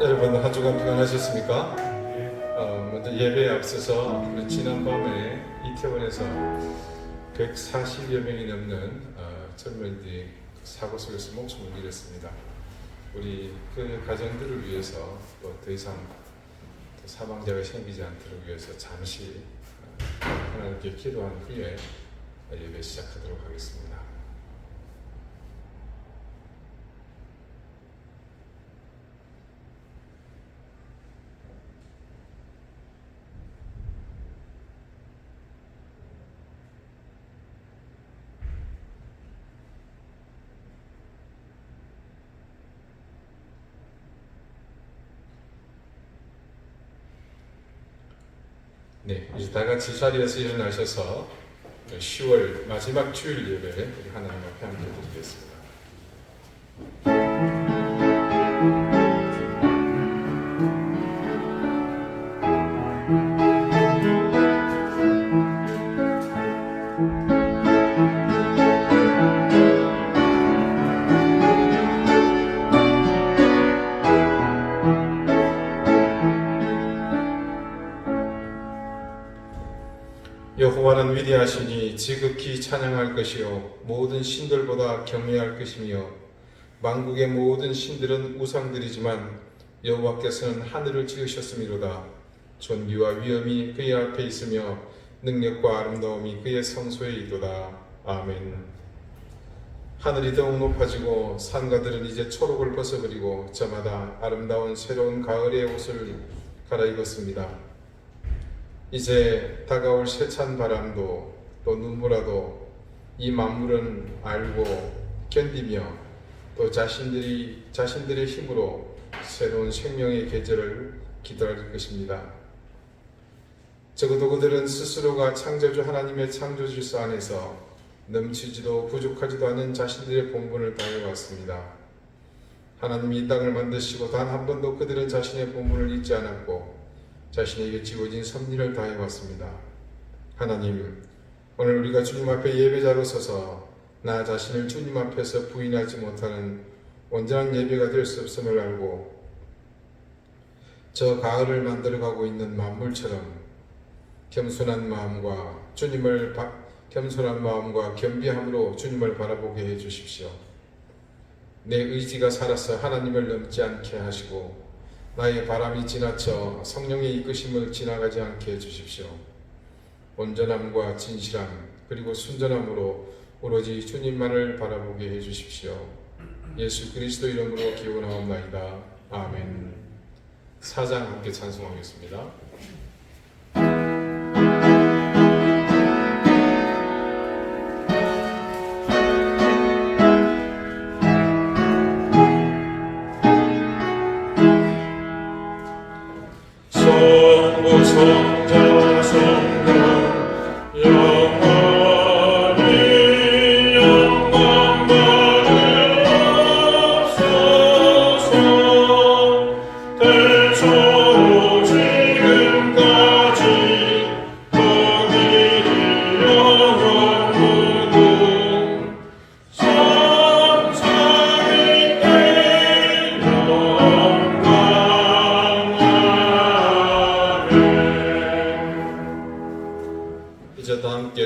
여러분 한 주간 평안하셨습니까? 먼저 예배에 앞서서 우리 지난밤에 이태원에서 140여 명이 넘는 젊은이들이 사고 속에서 목숨을 잃었습니다. 우리 그 가정들을 위해서 또 더 이상 사망자가 생기지 않도록 위해서 잠시 하나님께 기도한 후에 예배 시작하도록 하겠습니다. 네, 이제 다 같이 자리에서 일어나셔서 10월 마지막 주일 예배를 우리 하나님 앞에 함께 드리겠습니다. 여호와는 위대하시니 지극히 찬양할 것이요 모든 신들보다 경외할 것이며 만국의 모든 신들은 우상들이지만 여호와께서는 하늘을 지으셨음이로다. 존귀와 위엄이 그의 앞에 있으며 능력과 아름다움이 그의 성소에 있도다. 아멘. 하늘이 더욱 높아지고 산가들은 이제 초록을 벗어버리고 저마다 아름다운 새로운 가을의 옷을 갈아입었습니다. 이제 다가올 세찬 바람도 또 눈보라도 이 만물은 알고 견디며 또 자신들의 힘으로 새로운 생명의 계절을 기다릴 것입니다. 적어도 그들은 스스로가 창조주 하나님의 창조 질서 안에서 넘치지도 부족하지도 않은 자신들의 본분을 다해왔습니다. 하나님이 이 땅을 만드시고 단 한 번도 그들은 자신의 본분을 잊지 않았고 자신에게 지워진 섭리를 다해왔습니다. 하나님, 오늘 우리가 주님 앞에 예배자로 서서 나 자신을 주님 앞에서 부인하지 못하는 온전한 예배가 될 수 없음을 알고 저 가을을 만들어가고 있는 만물처럼 겸손한 마음과 겸비함으로 주님을 바라보게 해주십시오. 내 의지가 살아서 하나님을 넘지 않게 하시고 나의 바람이 지나쳐 성령의 이끄심을 지나가지 않게 해주십시오. 온전함과 진실함 그리고 순전함으로 오로지 주님만을 바라보게 해주십시오. 예수 그리스도 이름으로 기원하옵나이다. 아멘. 사장 함께 찬송하겠습니다.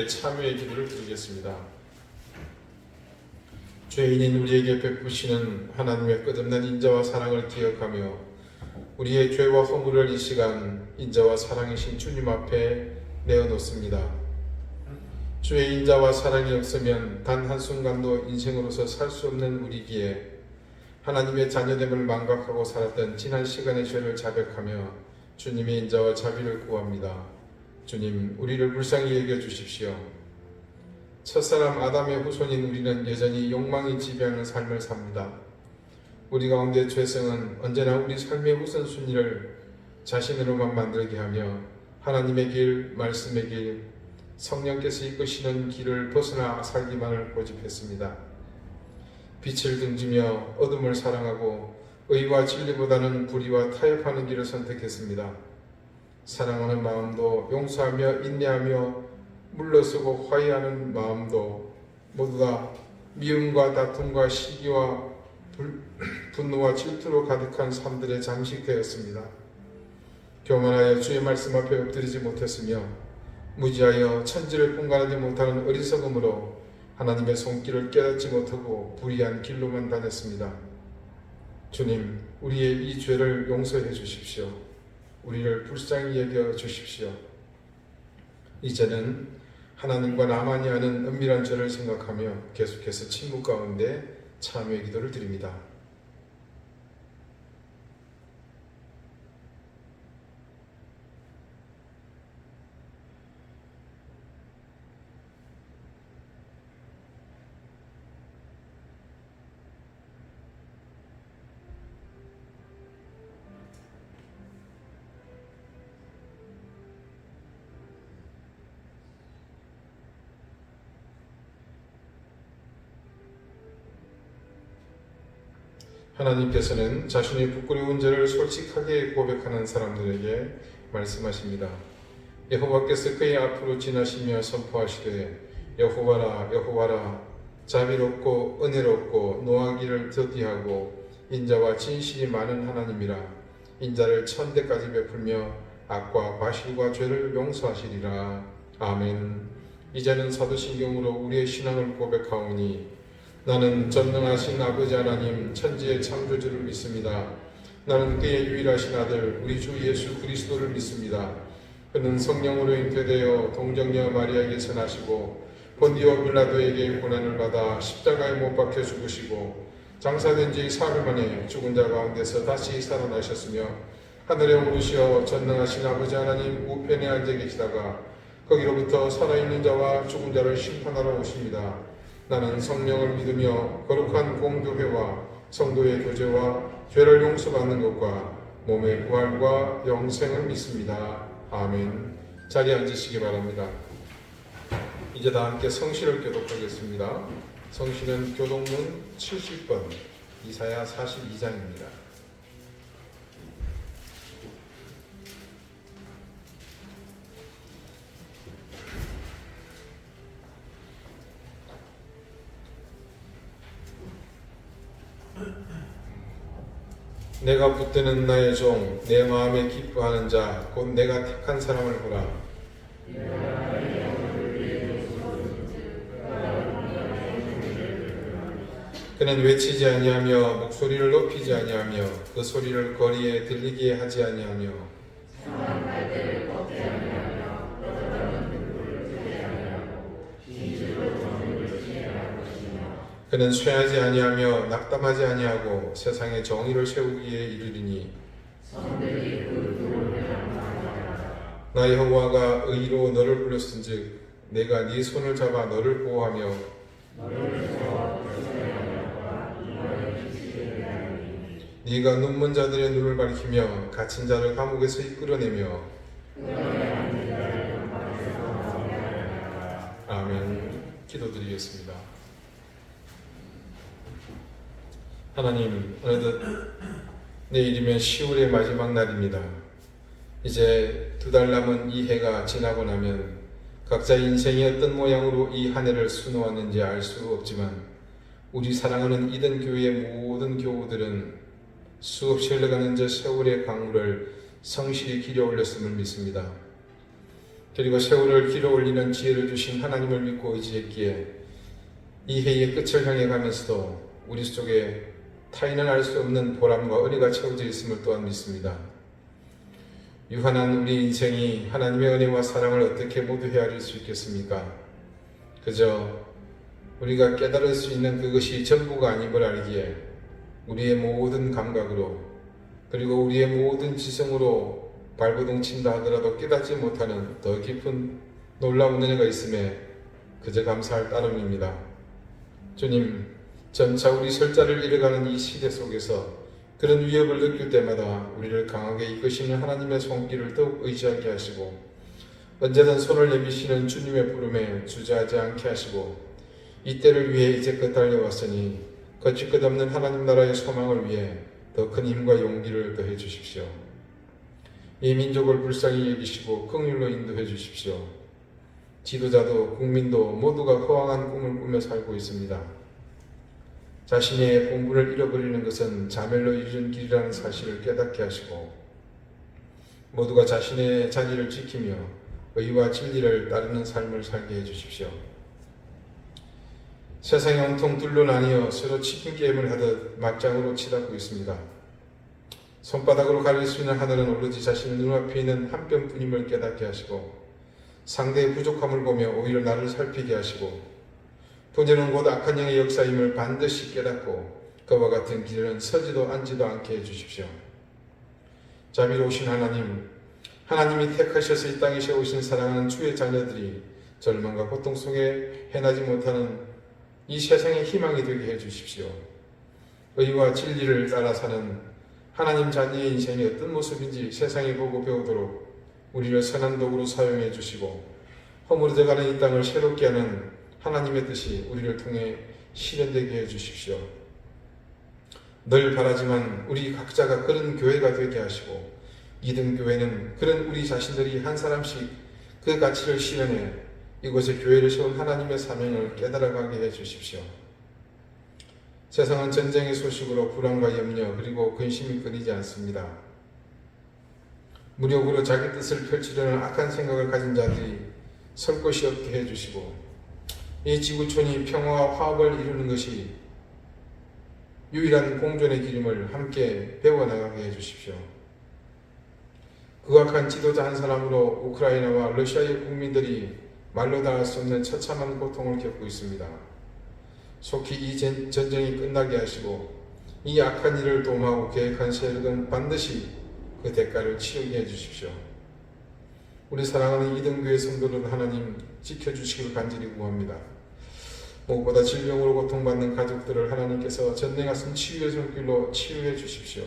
참여의 기도를 드리겠습니다. 죄인인 우리에게 베푸시는 하나님의 끝없는 인자와 사랑을 기억하며 우리의 죄와 허물을 이 시간 인자와 사랑이신 주님 앞에 내어놓습니다. 주의 인자와 사랑이 없으면 단 한순간도 인생으로서 살 수 없는 우리기에 하나님의 자녀됨을 망각하고 살았던 지난 시간의 죄를 자백하며 주님의 인자와 자비를 구합니다. 주님, 우리를 불쌍히 여겨주십시오. 첫사람 아담의 후손인 우리는 여전히 욕망이 지배하는 삶을 삽니다. 우리 가운데 죄성은 언제나 우리 삶의 우선순위를 자신으로만 만들게 하며 하나님의 길, 말씀의 길, 성령께서 이끄시는 길을 벗어나 살기만을 고집했습니다. 빛을 등지며 어둠을 사랑하고 의와 진리보다는 불의와 타협하는 길을 선택했습니다. 사랑하는 마음도 용서하며 인내하며 물러서고 화해하는 마음도 모두 다 미움과 다툼과 시기와 분노와 질투로 가득한 삶들에 잠식되었습니다. 교만하여 주의 말씀 앞에 엎드리지 못했으며 무지하여 천지를 분간하지 못하는 어리석음으로 하나님의 손길을 깨닫지 못하고 불의한 길로만 다녔습니다. 주님, 우리의 이 죄를 용서해 주십시오. 우리를 불쌍히 여겨 주십시오. 이제는 하나님과 나만이 아는 은밀한 죄를 생각하며 계속해서 침묵 가운데 참여의 기도를 드립니다. 하나님께서는 자신의 부끄러운 죄를 솔직하게 고백하는 사람들에게 말씀하십니다. 여호와께서 그의 앞으로 지나시며 선포하시되 여호와라 여호와라 자비롭고 은혜롭고 노하기를 더디하고 인자와 진실이 많은 하나님이라 인자를 천대까지 베풀며 악과 과실과 죄를 용서하시리라. 아멘. 이제는 사도신경으로 우리의 신앙을 고백하오니 나는 전능하신 아버지 하나님 천지의 창조주를 믿습니다. 나는 그의 유일하신 아들 우리 주 예수 그리스도를 믿습니다. 그는 성령으로 잉태되어 동정녀 마리아에게서 나시고 본디오 빌라도에게 고난을 받아 십자가에 못 박혀 죽으시고 장사된 지 사흘 만에 죽은 자 가운데서 다시 살아나셨으며 하늘에 오르시어 전능하신 아버지 하나님 우편에 앉아 계시다가 거기로부터 살아있는 자와 죽은 자를 심판하러 오십니다. 나는 성령을 믿으며 거룩한 공교회와 성도의 교제와 죄를 용서받는 것과 몸의 부활과 영생을 믿습니다. 아멘. 자리에 앉으시기 바랍니다. 이제 다 함께 성시를 교독하겠습니다. 성시는 교독문 70번, 이사야 42장입니다. 내가 붙드는 나의 종, 내 마음에 기뻐하는 자, 곧 내가 택한 사람을 보라. 그는 외치지 아니하며 목소리를 높이지 아니하며 그 소리를 거리에 들리게 하지 아니하며 그는 쇠하지 아니하며 낙담하지 아니하고 세상에 정의를 세우기에 이르리니 나 여호와가 의로 너를 불렀은즉 내가 네 손을 잡아 너를 보호하며 네가 눈먼 자들의 눈을 밝히며 갇힌 자를 감옥에서 이끌어내며 아멘. 기도드리겠습니다. 하나님, 어느덧 내일이면 10월의 마지막 날입니다. 이제 2달 남은 이 해가 지나고 나면 각자 인생이 어떤 모양으로 이 한 해를 수놓았는지 알 수 없지만 우리 사랑하는 이든 교회의 모든 교우들은 수없이 흘러가는 저 세월의 강물을 성실히 길어 올렸음을 믿습니다. 그리고 세월을 길어 올리는 지혜를 주신 하나님을 믿고 의지했기에 이 해의 끝을 향해 가면서도 우리 속에 타인은 알 수 없는 보람과 은혜가 채워져 있음을 또한 믿습니다. 유한한 우리 인생이 하나님의 은혜와 사랑을 어떻게 모두 헤아릴 수 있겠습니까? 그저 우리가 깨달을 수 있는 그것이 전부가 아님을 알기에 우리의 모든 감각으로 그리고 우리의 모든 지성으로 발버둥 친다 하더라도 깨닫지 못하는 더 깊은 놀라운 은혜가 있음에 그저 감사할 따름입니다. 주님, 점차 우리 설자를 잃어가는 이 시대 속에서 그런 위협을 느낄 때마다 우리를 강하게 이끄시는 하나님의 손길을 더욱 의지하게 하시고 언제든 손을 내미시는 주님의 부름에 주저하지 않게 하시고 이 때를 위해 이제껏 달려왔으니 거칠 것 없는 하나님 나라의 소망을 위해 더 큰 힘과 용기를 더해 주십시오. 이 민족을 불쌍히 여기시고 긍휼로 인도해 주십시오. 지도자도 국민도 모두가 허황한 꿈을 꾸며 살고 있습니다. 자신의 본분을 잃어버리는 것은 자멸로 이르는 길이라는 사실을 깨닫게 하시고 모두가 자신의 자리를 지키며 의와 진리를 따르는 삶을 살게 해주십시오. 세상이 온통 둘로 나뉘어 서로 치킨 게임을 하듯 맞짱으로 치닫고 있습니다. 손바닥으로 가릴 수 있는 하늘은 오로지 자신의 눈앞에 있는 한 뼘뿐임을 깨닫게 하시고 상대의 부족함을 보며 오히려 나를 살피게 하시고 본질은 곧 악한 영의 역사임을 반드시 깨닫고 그와 같은 길에는 서지도 앉지도 않게 해주십시오. 자비로우신 하나님, 하나님이 택하셔서 이 땅에 세우신 사랑하는 주의 자녀들이 절망과 고통 속에 해나지 못하는 이 세상의 희망이 되게 해주십시오. 의와 진리를 따라 사는 하나님 자녀의 인생이 어떤 모습인지 세상이 보고 배우도록 우리를 선한 도구로 사용해 주시고 허물어져가는 이 땅을 새롭게 하는 하나님의 뜻이 우리를 통해 실현되게 해주십시오. 늘 바라지만 우리 각자가 그런 교회가 되게 하시고 이등 교회는 그런 우리 자신들이 한 사람씩 그 가치를 실현해 이곳에 교회를 세운 하나님의 사명을 깨달아가게 해주십시오. 세상은 전쟁의 소식으로 불안과 염려 그리고 근심이 끊이지 않습니다. 무력으로 자기 뜻을 펼치려는 악한 생각을 가진 자들이 설 곳이 없게 해주시고 이 지구촌이 평화와 화합을 이루는 것이 유일한 공존의 길임을 함께 배워나가게 해주십시오. 극악한 지도자 한 사람으로 우크라이나와 러시아의 국민들이 말로 다 할 수 없는 처참한 고통을 겪고 있습니다. 속히 이 전쟁이 끝나게 하시고 이 악한 일을 도모하고 계획한 세력은 반드시 그 대가를 치르게 해주십시오. 우리 사랑하는 이등교회 성도들 하나님 지켜주시기를 간절히 구합니다. 무엇보다 질병으로 고통받는 가족들을 하나님께서 전능하신 치유의 손길로 치유해 주십시오.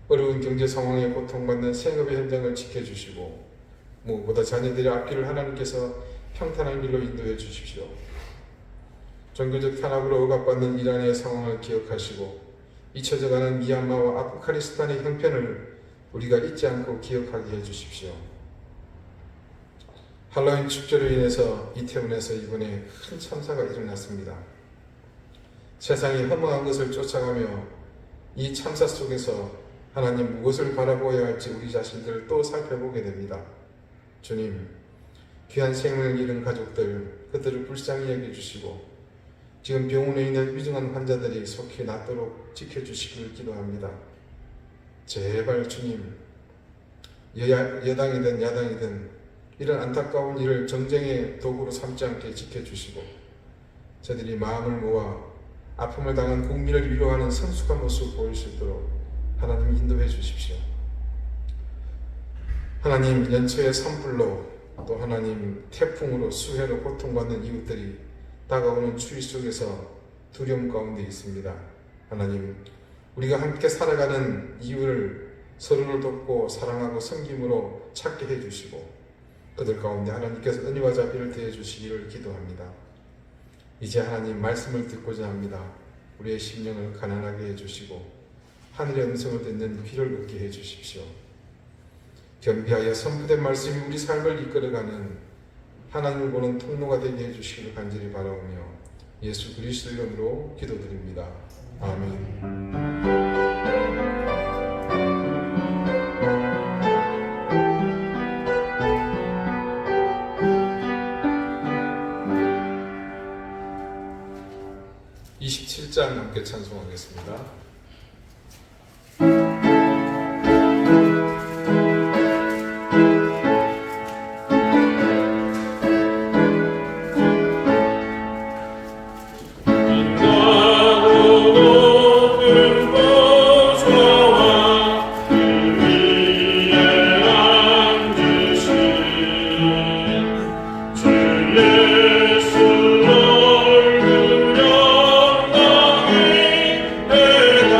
어려운 경제 상황에 고통받는 생업의 현장을 지켜주시고 무엇보다 자녀들의 앞길을 하나님께서 평탄한 길로 인도해 주십시오. 종교적 탄압으로 억압받는 이란의 상황을 기억하시고 잊혀져가는 미얀마와 아프가니스탄의 형편을 우리가 잊지 않고 기억하게 해주십시오. 할로윈 축제로 인해서 이태원에서 이번에 큰 참사가 일어났습니다. 세상이 허무한 것을 쫓아가며 이 참사 속에서 하나님 무엇을 바라보아야 할지 우리 자신들을 또 살펴보게 됩니다. 주님, 귀한 생명을 잃은 가족들, 그들을 불쌍히 여겨주시고 지금 병원에 있는 위중한 환자들이 속히 낫도록 지켜주시기를 기도합니다. 제발 주님, 여당이든 야당이든 이런 안타까운 일을 정쟁의 도구로 삼지 않게 지켜주시고 저들이 마음을 모아 아픔을 당한 국민을 위로하는 성숙한 모습을 보일 수 있도록 하나님 인도해 주십시오. 하나님, 연초의 산불로 또 하나님 태풍으로 수해로 고통받는 이웃들이 다가오는 추위 속에서 두려움 가운데 있습니다. 하나님, 우리가 함께 살아가는 이유를 서로를 돕고 사랑하고 섬김으로 찾게 해주시고 그들 가운데 하나님께서 은혜와 자비를 더해 주시기를 기도합니다. 이제 하나님 말씀을 듣고자 합니다. 우리의 심령을 가난하게 해주시고 하늘의 음성을 듣는 귀를 얻게 해주십시오. 겸비하여 선포된 말씀이 우리 삶을 이끌어가는 하나님을 보는 통로가 되게 해주시기를 간절히 바라오며 예수 그리스도 이름으로 기도드립니다. 아멘. 27장 함께 찬송하겠습니다. 예수 얼굴 영광이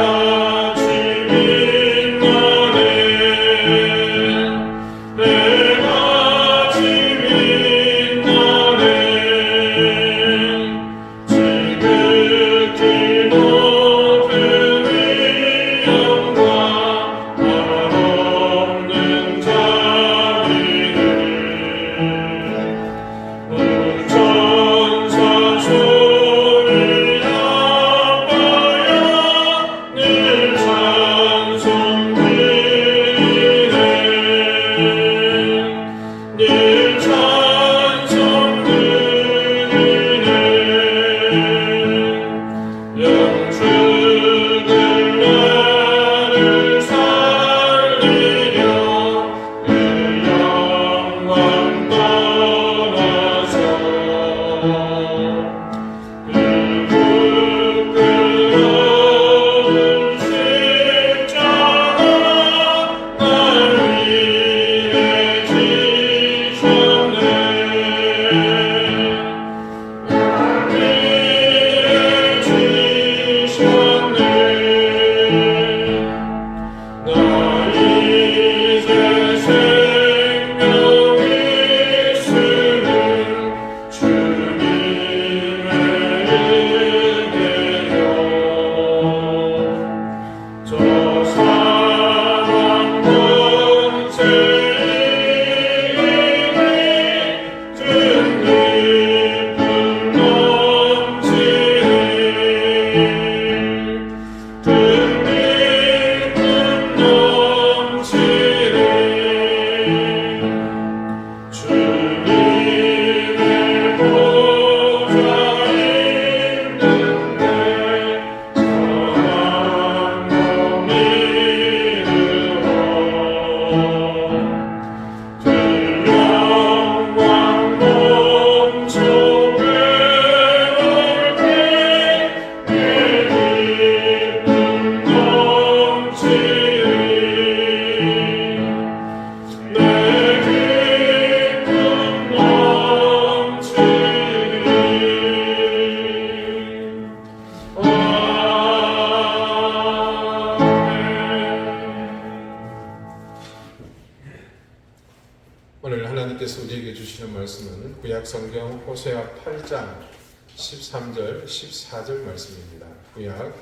우리에게 주시는 말씀은 구약 성경 호세아 8장 13절 14절 말씀입니다. 구약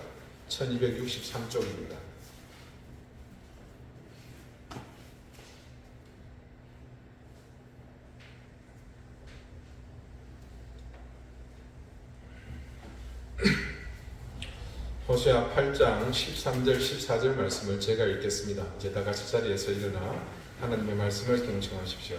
1263쪽입니다. 호세아 8장 13절 14절 말씀을 제가 읽겠습니다. 이제 다 같이 자리에서 일어나 하나님의 말씀을 경청하십시오.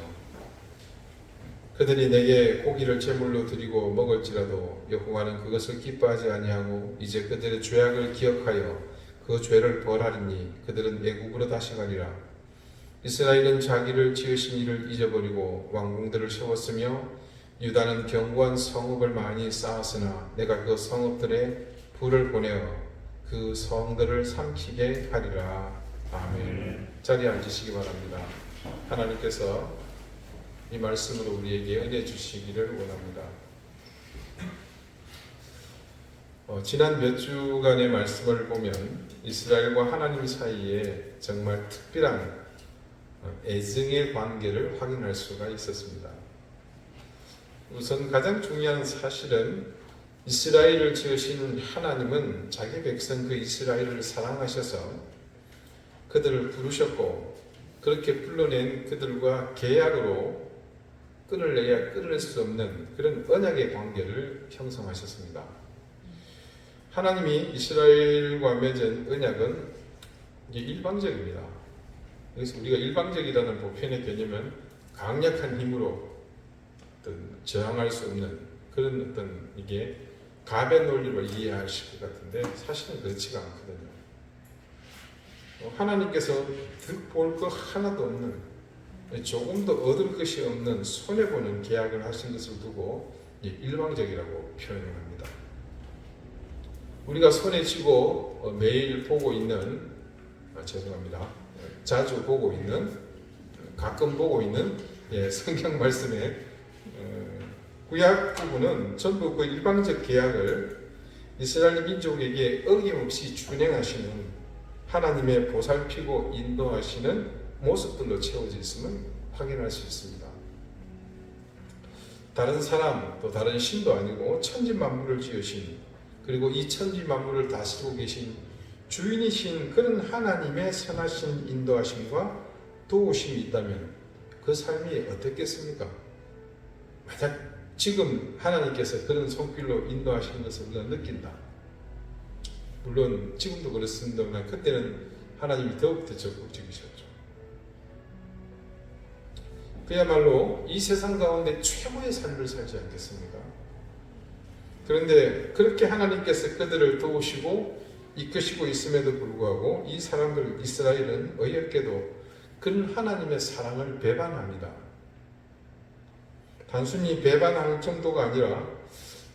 그들이 내게 고기를 제물로 드리고 먹을지라도 여호와는 그것을 기뻐하지 아니하고 이제 그들의 죄악을 기억하여 그 죄를 벌하리니 그들은 애굽으로 다시 가리라. 이스라엘은 자기를 지으신 이를 잊어버리고 왕궁들을 세웠으며 유다는 견고한 성읍을 많이 쌓았으나 내가 그 성읍들에 불을 보내어 그 성들을 삼키게 하리라. 아멘. 자리에 앉으시기 바랍니다. 하나님께서 이 말씀으로 우리에게 은혜 주시기를 원합니다. 지난 몇 주간의 말씀을 보면 이스라엘과 하나님 사이에 정말 특별한 애증의 관계를 확인할 수가 있었습니다. 우선 가장 중요한 사실은 이스라엘을 지으신 하나님은 자기 백성 그 이스라엘을 사랑하셔서 그들을 부르셨고 그렇게 불러낸 그들과 계약으로 끊을래야 끊을 수 없는 그런 언약의 관계를 형성하셨습니다. 하나님이 이스라엘과 맺은 언약은 이게 일방적입니다. 여기서 우리가 일방적이라는 보편의 개념은 강력한 힘으로 어떤 저항할 수 없는 그런 어떤 이게 가변 논리로 이해하실 것 같은데 사실은 그렇지가 않거든요. 하나님께서 득볼 것 하나도 없는 조금도 얻을 것이 없는 손해보는 계약을 하신 것을 두고 일방적이라고 표현을 합니다. 우리가 손에 쥐고 매일 보고 있는 자주 보고 있는 가끔 보고 있는 성경 말씀의 구약 부분은 전부 그 일방적 계약을 이스라엘 민족에게 어김없이 준행하시는 하나님의 보살피고 인도하시는 모습들로 채워져 있음을 확인할 수 있습니다. 다른 사람 또 다른 신도 아니고 천지만물을 지으신 그리고 이 천지만물을 다스리고 계신 주인이신 그런 하나님의 선하신 인도하심과 도우심이 있다면 그 삶이 어떻겠습니까? 만약 지금 하나님께서 그런 손길로 인도하시는 것을 우리가 느낀다. 물론 지금도 그렇습니다만 그때는 하나님이 더욱더 적극적이셨죠. 그야말로 이 세상 가운데 최고의 삶을 살지 않겠습니까? 그런데 그렇게 하나님께서 그들을 도우시고 이끄시고 있음에도 불구하고 이 사람들 이스라엘은 어이없게도 그런 하나님의 사랑을 배반합니다. 단순히 배반할 정도가 아니라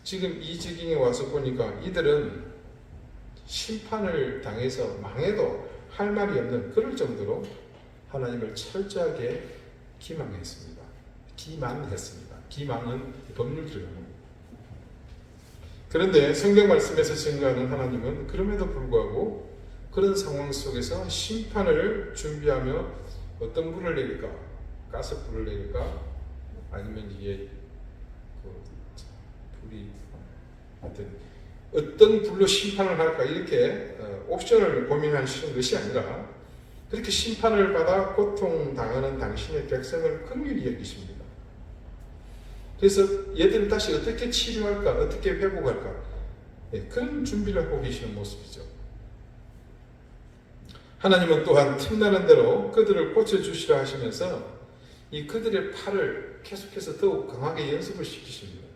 지금 이 지경에 와서 보니까 이들은 심판을 당해서 망해도 할 말이 없는 그럴 정도로 하나님을 철저하게 기망했습니다. 기망은 법률 들어갑니다. 그런데 성경 말씀에서 증거하는 하나님은 그럼에도 불구하고 그런 상황 속에서 심판을 준비하며 어떤 불을 내릴까? 가스불을 내릴까? 아니면 이게 불이 하여튼 어떤 불로 심판을 할까? 이렇게 옵션을 고민하시는 것이 아니라 그렇게 심판을 받아 고통당하는 당신의 백성을 긍휼히 여기십니다. 그래서 얘들을 다시 어떻게 치료할까? 어떻게 회복할까? 그런 준비를 하고 계시는 모습이죠. 하나님은 또한 틈나는 대로 그들을 고쳐주시라 하시면서 이 그들의 팔을 계속해서 더욱 강하게 연습을 시키십니다.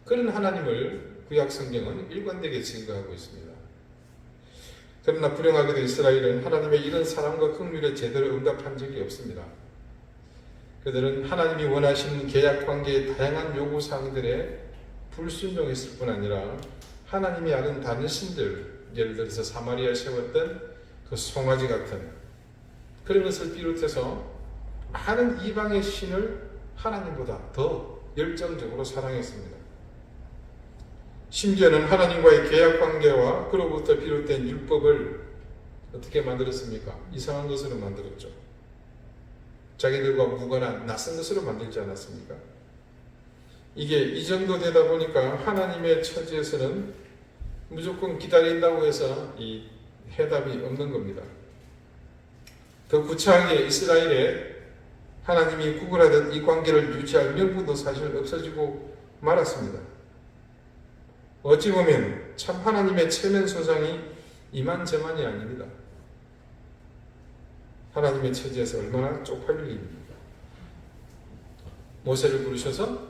그런 하나님을 구약 성경은 일관되게 증거하고 있습니다. 그러나 불행하게도 이스라엘은 하나님의 이런 사랑과 긍휼에 제대로 응답한 적이 없습니다. 그들은 하나님이 원하시는 계약관계의 다양한 요구사항들에 불순종했을 뿐 아니라 하나님이 아는 다른 신들, 예를 들어서 사마리아에 세웠던 그 송아지 같은 그런 것을 비롯해서 많은 이방의 신을 하나님보다 더 열정적으로 사랑했습니다. 심지어는 하나님과의 계약관계와 그로부터 비롯된 율법을 어떻게 만들었습니까? 이상한 것으로 만들었죠. 자기들과 무관한 낯선 것으로 만들지 않았습니까? 이게 이 정도 되다 보니까 하나님의 처지에서는 무조건 기다린다고 해서 이 해답이 없는 겁니다. 더 구차하게 이스라엘에 하나님이 구걸하던 이 관계를 유지할 명분도 사실 없어지고 말았습니다. 어찌 보면 참 하나님의 체면 소상이 이만저만이 아닙니다. 하나님의 처지에서 얼마나 쪽팔릴 일입니까? 모세를 부르셔서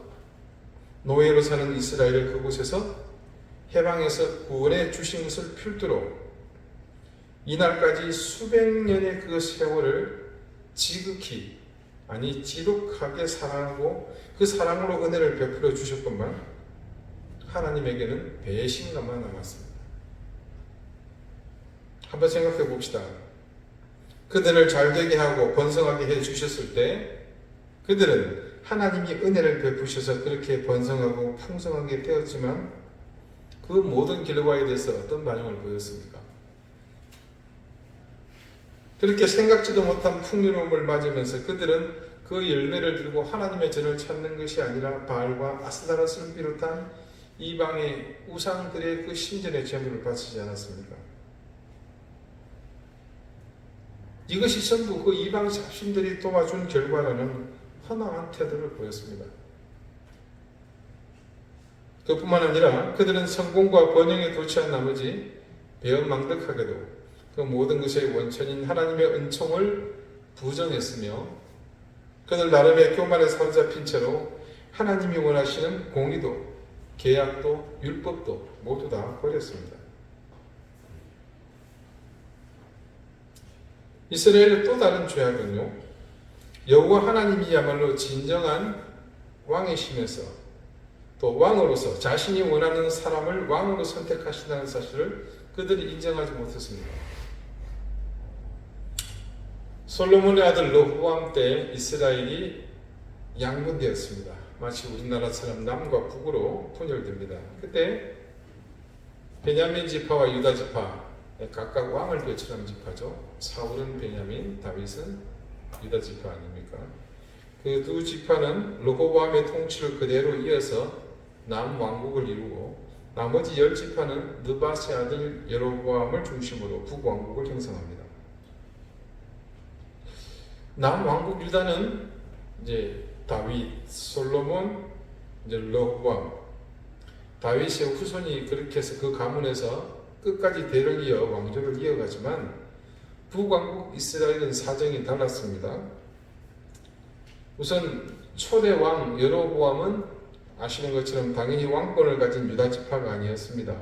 노예로 사는 이스라엘을 그곳에서 해방해서 구원해 주신 것을 필두로 이날까지 수백 년의 그 세월을 지극히 아니 지독하게 사랑하고 그 사랑으로 은혜를 베풀어 주셨건만 하나님에게는 배신감만 남았습니다. 한번 생각해 봅시다. 그들을 잘되게 하고 번성하게 해 주셨을 때 그들은 하나님이 은혜를 베푸셔서 그렇게 번성하고 풍성하게 되었지만 그 모든 결과에 대해서 어떤 반응을 보였습니까? 그렇게 생각지도 못한 풍요로움을 맞으면서 그들은 그 열매를 들고 하나님의 전을 찾는 것이 아니라 바알과 아스타롯을 비롯한 이방의 우상들의 그 신전의 제물을 바치지 않았습니까? 이것이 전부 그 이방 잡신들이 도와준 결과라는 허망한 태도를 보였습니다. 그뿐만 아니라 그들은 성공과 번영에 도취한 나머지 배은망덕하게도 그 모든 것의 원천인 하나님의 은총을 부정했으며 그들 나름의 교만에 사로잡힌 채로 하나님이 원하시는 공의도, 계약도, 율법도 모두 다 버렸습니다. 이스라엘의 또 다른 죄악은요, 여호와 하나님이야말로 진정한 왕이시면서 또 왕으로서 자신이 원하는 사람을 왕으로 선택하신다는 사실을 그들이 인정하지 못했습니다. 솔로몬의 아들 르호보암 때 이스라엘이 양분되었습니다. 마치 우리나라처럼 남과 북으로 분열됩니다. 그때 베냐민 지파와 유다 지파 각각 왕을 배출한 지파죠. 사울은 베냐민, 다윗은 유다 지파 아닙니까? 그 두 지파는 르호보암의 통치를 그대로 이어서 남왕국을 이루고 나머지 10지파는 느밧의 아들 여로보암을 중심으로 북왕국을 형성합니다. 남왕국 유다는 이제 다윗, 솔로몬, 이제 르호보암, 다윗의 후손이 그렇게 해서 그 가문에서 끝까지 대를 이어 왕조를 이어가지만 북왕국 이스라엘은 사정이 달랐습니다. 우선 초대 왕 여로보암은 아시는 것처럼 당연히 왕권을 가진 유다 지파가 아니었습니다.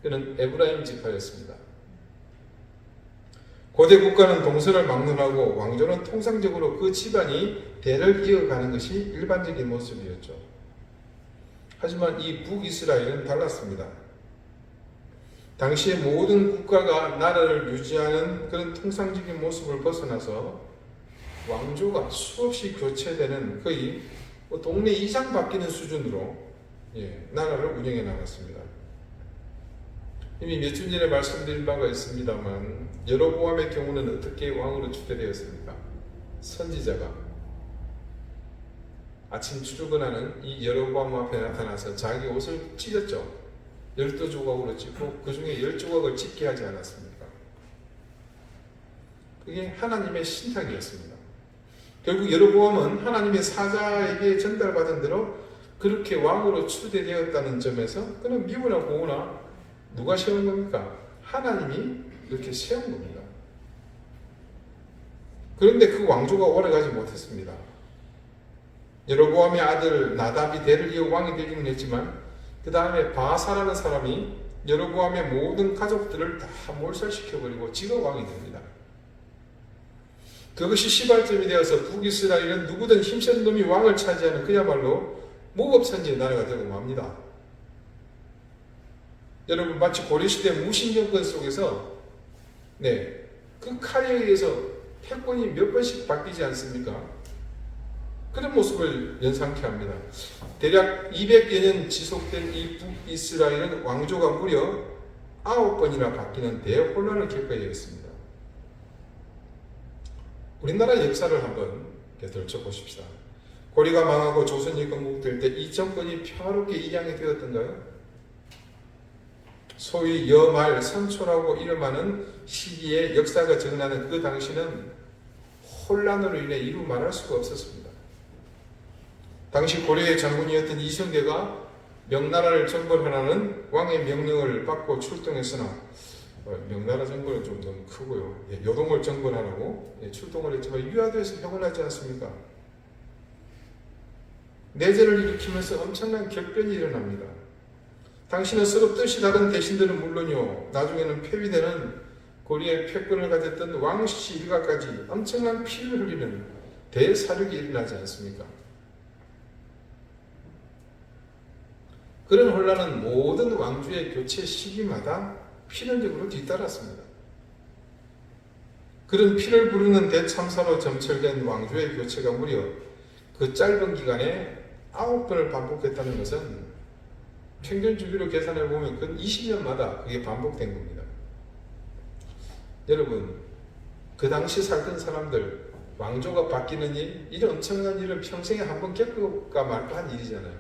그는 에브라임 지파였습니다. 고대 국가는 동서를 막론하고 왕조는 통상적으로 그 집안이 대를 이어가는 것이 일반적인 모습이었죠. 하지만 이 북이스라엘은 달랐습니다. 당시의 모든 국가가 나라를 유지하는 그런 통상적인 모습을 벗어나서 왕조가 수없이 교체되는 거의 동네 이장 바뀌는 수준으로 나라를 운영해 나갔습니다. 이미 몇 주 전에 말씀드린 바가 있습니다만 여로보암의 경우는 어떻게 왕으로 추대되었습니까? 선지자가 아침 출근하는 이 여로보암 앞에 나타나서 자기 옷을 찢었죠. 12조각으로 찢고 그 중에 10조각을 찢게 하지 않았습니까? 그게 하나님의 신탁이었습니다. 결국 여로보암은 하나님의 사자에게 전달받은 대로 그렇게 왕으로 추대되었다는 점에서 그는 미우나 고우나 누가 세운 겁니까? 하나님이 이렇게 세운 겁니다. 그런데 그 왕조가 오래가지 못했습니다. 여로보암의 아들 나답이 대를 이어 왕이 되기는 했지만 그 다음에 바사라는 사람이 여로보암의 모든 가족들을 다 몰살시켜버리고 지가 왕이 됩니다. 그것이 시발점이 되어서 북이스라엘은 누구든 힘센 놈이 왕을 차지하는 그야말로 무법천지의 나라가 되고 맙니다. 여러분 마치 고려시대 무신정권 속에서 그 칼에 의해서 패권이 몇 번씩 바뀌지 않습니까? 그런 모습을 연상케 합니다. 대략 200여 년 지속된 이 북이스라엘은 왕조가 무려 9번이나 바뀌는 대혼란을 겪어야 했습니다. 우리나라 역사를 한번 들춰보십시다. 고려가 망하고 조선이 건국될 때 이 정권이 평화롭게 이양이 되었던가요? 소위 여말 선초라고 이름하는 시기에 역사가 정나는 그 당시는 혼란으로 인해 이루 말할 수가 없었습니다. 당시 고려의 장군이었던 이성계가 명나라를 정벌하라는 왕의 명령을 받고 출동했으나 명나라 정벌은 좀 너무 크고요. 요동을 정벌하라고 출동을 했지만 유화도에서 해곤하지 않습니까? 내전을 일으키면서 엄청난 격변이 일어납니다. 당시는 서로 뜻이 다른 대신들은 물론이요, 나중에는 폐위되는 고려의 패권을 가졌던 왕씨 일가까지 엄청난 피를 흘리는 대사륙이 일어나지 않습니까? 그런 혼란은 모든 왕조의 교체 시기마다 필연적으로 뒤따랐습니다. 그런 피를 부르는 대참사로 점철된 왕조의 교체가 무려 그 짧은 기간에 9번을 반복했다는 것은 평균 주기로 계산해 보면 그 20년마다 그게 반복된 겁니다. 여러분, 그 당시 살던 사람들, 왕조가 바뀌는 일, 이런 엄청난 일은 평생에 한 번 겪을까 말까 한 일이잖아요.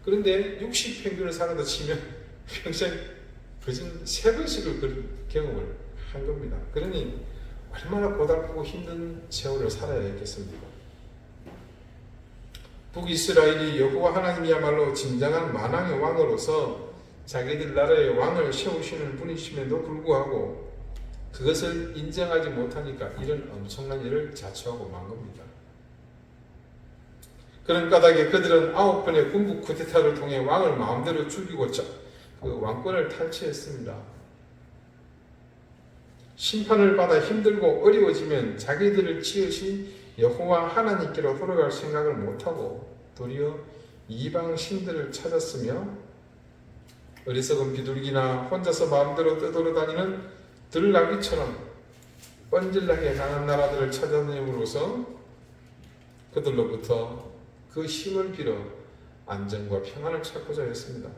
그런데 60 평균을 살아도 치면 평생 그중 3번씩을 그런 경험을 한 겁니다. 그러니 얼마나 고달프고 힘든 세월을 살아야 했겠습니까? 북이스라엘이 여호와 하나님이야말로 진정한 만왕의 왕으로서 자기들 나라의 왕을 세우시는 분이심에도 불구하고 그것을 인정하지 못하니까 이런 엄청난 일을 자초하고 만 겁니다. 그런 까닭에 그들은 9번의 군부 쿠데타를 통해 왕을 마음대로 죽이고 그 왕권을 탈취했습니다. 심판을 받아 힘들고 어려워지면 자기들을 지으신 여호와 하나님께로 돌아갈 생각을 못하고 도리어 이방 신들을 찾았으며 어리석은 비둘기나 혼자서 마음대로 떠돌아다니는 들나귀처럼 뻔질나게 강한 나라들을 찾아내므로써 그들로부터 그 힘을 빌어 안정과 평안을 찾고자 했습니다.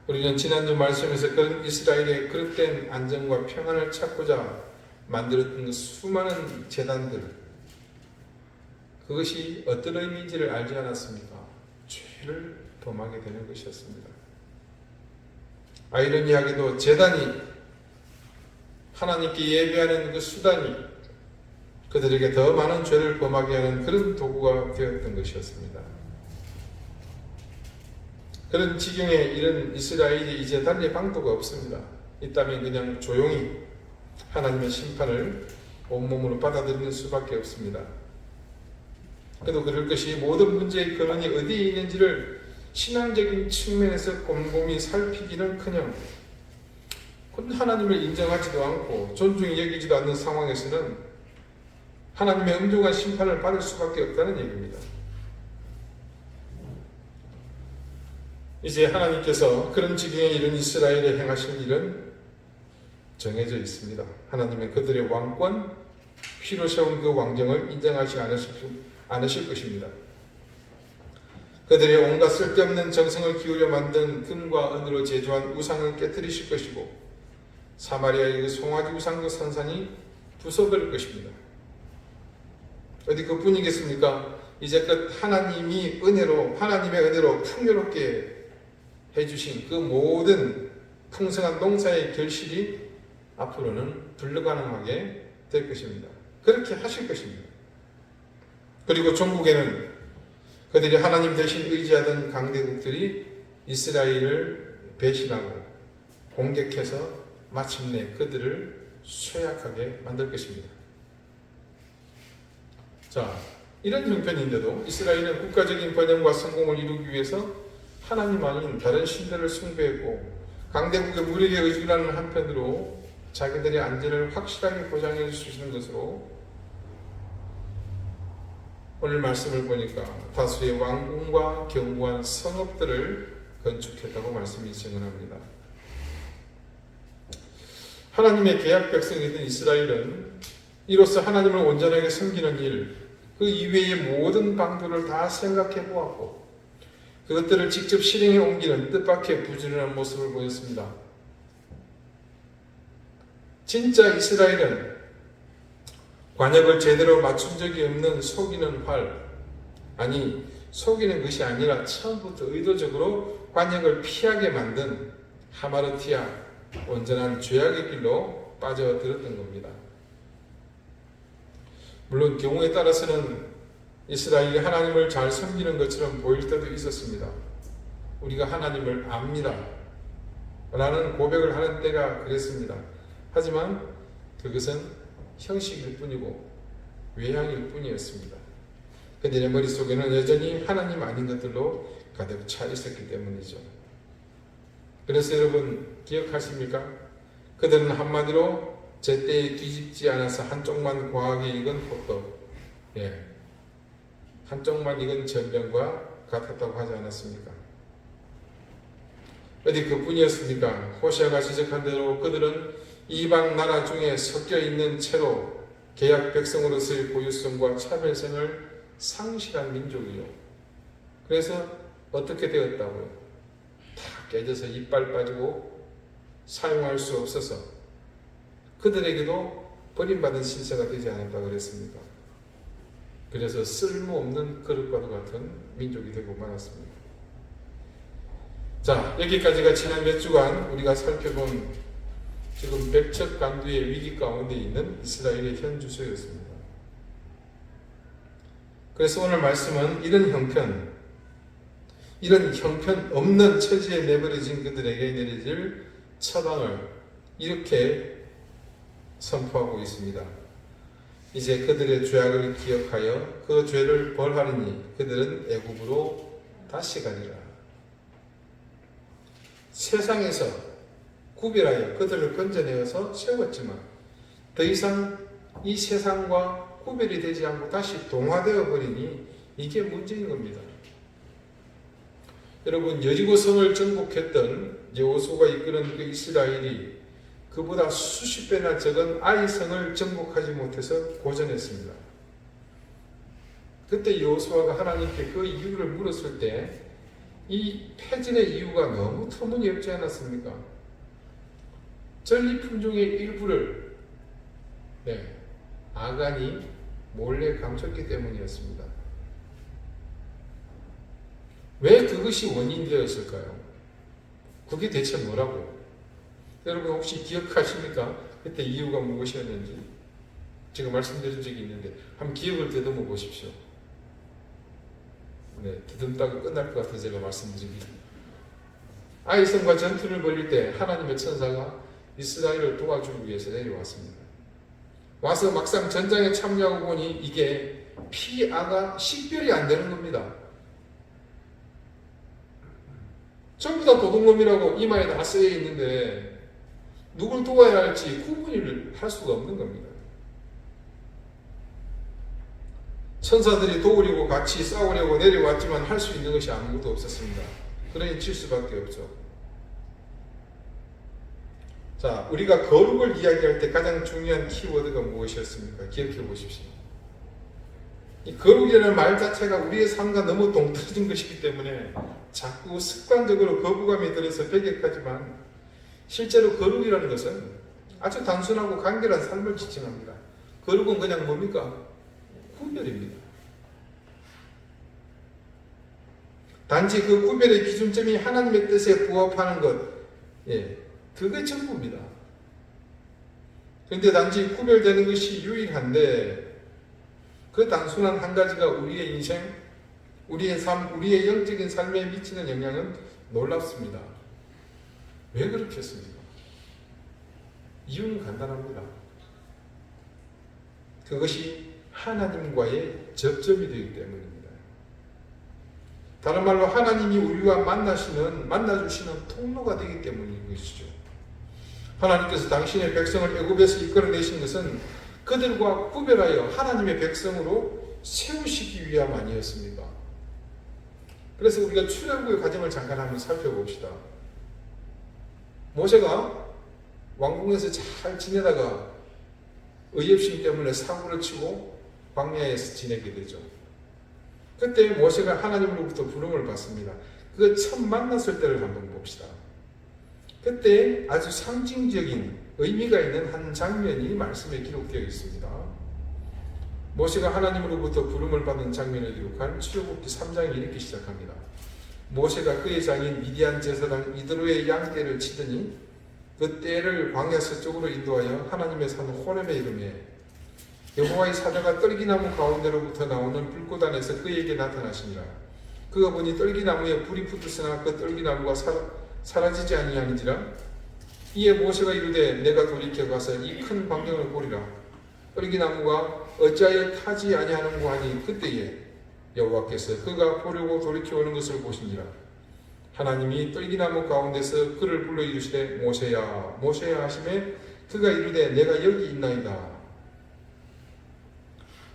우리는 지난주 말씀에서 그런 이스라엘의 그릇된 안정과 평안을 찾고자 만들었던 그 수많은 제단들, 그것이 어떤 의미인지를 알지 않았습니까? 죄를 범하게 되는 것이었습니다. 아이러니하게도 제단이 하나님께 예배하는 그 수단이 그들에게 더 많은 죄를 범하게 하는 그런 도구가 되었던 것이었습니다. 그런 지경에 이른 이스라엘이 이제 달릴 방도가 없습니다. 있다면 그냥 조용히 하나님의 심판을 온몸으로 받아들이는 수밖에 없습니다. 그래도 그럴 것이 모든 문제의 근원이 어디에 있는지를 신앙적인 측면에서 곰곰이 살피기는커녕 하나님을 인정하지도 않고 존중히 여기지도 않는 상황에서는 하나님의 엄중한 심판을 받을 수밖에 없다는 얘기입니다. 이제 하나님께서 그런 지경에 이른 이스라엘에 행하실 일은 정해져 있습니다. 하나님은 그들의 왕권, 피로 세운 그 왕정을 인정하지 않으실 것입니다. 그들의 온갖 쓸데없는 정성을 기울여 만든 금과 은으로 제조한 우상을 깨뜨리실 것이고 사마리아의 그 송아지 우상 그 산산이 부숴버릴 것입니다. 어디 그뿐이겠습니까? 이제껏 하나님의 은혜로 풍요롭게 해주신 그 모든 풍성한 농사의 결실이 앞으로는 불가능하게 될 것입니다. 그렇게 하실 것입니다. 그리고 종국에는 그들이 하나님 대신 의지하던 강대국들이 이스라엘을 배신하고 공격해서 마침내 그들을 쇠약하게 만들 것입니다. 자, 이런 형편인데도 이스라엘은 국가적인 번영과 성공을 이루기 위해서 하나님 아닌 다른 신들을 숭배했고 강대국의 무력에 의존하는 한편으로 자기들의 안전을 확실하게 보장해 주시는 것으로 오늘 말씀을 보니까 다수의 왕궁과 견고한 성읍들을 건축했다고 말씀이 증언합니다. 하나님의 계약 백성이던 이스라엘은 이로써 하나님을 온전하게 섬기는 일, 그 이외의 모든 방도를 다 생각해 보았고 그것들을 직접 실행에 옮기는 뜻밖의 부지런한 모습을 보였습니다. 진짜 이스라엘은 관역을 제대로 맞춘 적이 없는 속이는 활, 아니 속이는 것이 아니라 처음부터 의도적으로 관역을 피하게 만든 하마르티아, 온전한 죄악의 길로 빠져들었던 겁니다. 물론 경우에 따라서는 이스라엘이 하나님을 잘 섬기는 것처럼 보일 때도 있었습니다. 우리가 하나님을 압니다 라는 고백을 하는 때가 그랬습니다. 하지만 그것은 형식일 뿐이고 외향일 뿐이었습니다. 그들의 머릿속에는 여전히 하나님 아닌 것들로 가득 차 있었기 때문이죠. 그래서 여러분 기억하십니까? 그들은 한마디로 제때에 뒤집지 않아서 한쪽만 과하게 익은 호떡, 한쪽만 익은 전병과 같았다고 하지 않았습니까? 어디 그뿐이었습니까? 호시아가 지적한 대로 그들은 이방 나라 중에 섞여 있는 채로 계약 백성으로서의 고유성과 차별성을 상실한 민족이요. 그래서 어떻게 되었다고요? 다 깨져서 이빨 빠지고 사용할 수 없어서 그들에게도 버림받은 신세가 되지 않았다고 그랬습니까? 그래서 쓸모없는 그릇과도 같은 민족이 되고 말았습니다. 자, 여기까지가 지난 몇 주간 우리가 살펴본 지금 백척간두의 위기 가운데 있는 이스라엘의 현 주소였습니다. 그래서 오늘 말씀은 이런 형편 없는 처지에 내버려진 그들에게 내려질 처방을 이렇게 선포하고 있습니다. 이제 그들의 죄악을 기억하여 그 죄를 벌하리니 그들은 애굽으로 다시 가리라. 세상에서 구별하여 그들을 건져내어서 세웠지만 더 이상 이 세상과 구별이 되지 않고 다시 동화되어 버리니 이게 문제인 겁니다. 여러분, 여리고성을 정복했던 여호수아가 이끄는 그 이스라엘이 그보다 수십 배나 적은 아이성을 정복하지 못해서 고전했습니다. 그때 여호수아가 하나님께 그 이유를 물었을 때 이 패전의 이유가 너무 터무니없지 않았습니까? 전리품 중의 일부를 아간이 몰래 감췄기 때문이었습니다. 왜 그것이 원인이 되었을까요? 그게 대체 뭐라고? 여러분 혹시 기억하십니까? 그때 이유가 무엇이었는지 제가 말씀드린 적이 있는데 한번 기억을 더듬어 보십시오. 더듬다가 끝날 것 같아서 제가 말씀드립니다. 아이성과 전투를 벌일 때 하나님의 천사가 이스라엘을 도와주기 위해서 내려왔습니다. 와서 막상 전장에 참여하고 보니 이게 피아가 식별이 안 되는 겁니다. 전부 다 도둑놈이라고 이마에 다 쓰여 있는데 누굴 도와야 할지 구분을 할 수가 없는 겁니다. 천사들이 도우려고 같이 싸우려고 내려왔지만 할 수 있는 것이 아무것도 없었습니다. 그러니 칠 수밖에 없죠. 자, 우리가 거룩을 이야기할 때 가장 중요한 키워드가 무엇이었습니까? 기억해 보십시오. 이 거룩이라는 말 자체가 우리의 삶과 너무 동떨어진 것이기 때문에 자꾸 습관적으로 거부감이 들어서 배격하지만 실제로 거룩이라는 것은 아주 단순하고 간결한 삶을 지칭합니다. 거룩은 그냥 뭡니까? 구별입니다. 단지 그 구별의 기준점이 하나님의 뜻에 부합하는 것, 그게 전부입니다. 그런데 단지 구별되는 것이 유일한데 그 단순한 한 가지가 우리의 인생, 우리의 삶, 우리의 영적인 삶에 미치는 영향은 놀랍습니다. 왜 그렇겠습니까? 이유는 간단합니다. 그것이 하나님과의 접점이 되기 때문입니다. 다른 말로 하나님이 우리와 만나주시는 통로가 되기 때문인 것이죠. 하나님께서 당신의 백성을 애굽에서 이끌어내신 것은 그들과 구별하여 하나님의 백성으로 세우시기 위함 아니었습니까? 그래서 우리가 출애굽의 과정을 잠깐 한번 살펴봅시다. 모세가 왕궁에서 잘 지내다가 의협심 때문에 사고를 치고 광야에서 지내게 되죠. 그때 모세가 하나님으로부터 부름을 받습니다. 그 처음 만났을 때를 한번 봅시다. 그때 아주 상징적인 의미가 있는 한 장면이 말씀에 기록되어 있습니다. 모세가 하나님으로부터 부름을 받은 장면을 기록한 출애굽기 3장이 이렇게 시작합니다. 모세가 그의 장인 미디안 제사장 이드로의 양떼를 치더니 그 떼를 광야 서쪽으로 인도하여 하나님의 산 호렙에 이르매 여호와의 사자가 떨기나무 가운데로부터 나오는 불꽃 안에서 그에게 나타나시니라. 그가 보니 떨기나무에 불이 붙었으나 그 떨기나무가 사라지지 아니하는지라. 이에 모세가 이르되 내가 돌이켜 가서 이 큰 광경을 보리라. 떨기나무가 어찌하여 타지 아니하는고 하니 그때에 여호와께서 그가 보려고 돌이켜 오는 것을 보시니라. 하나님이 떨기나무 가운데서 그를 불러 이르시되 모세야 모세야 하시매 그가 이르되 내가 여기 있나이다.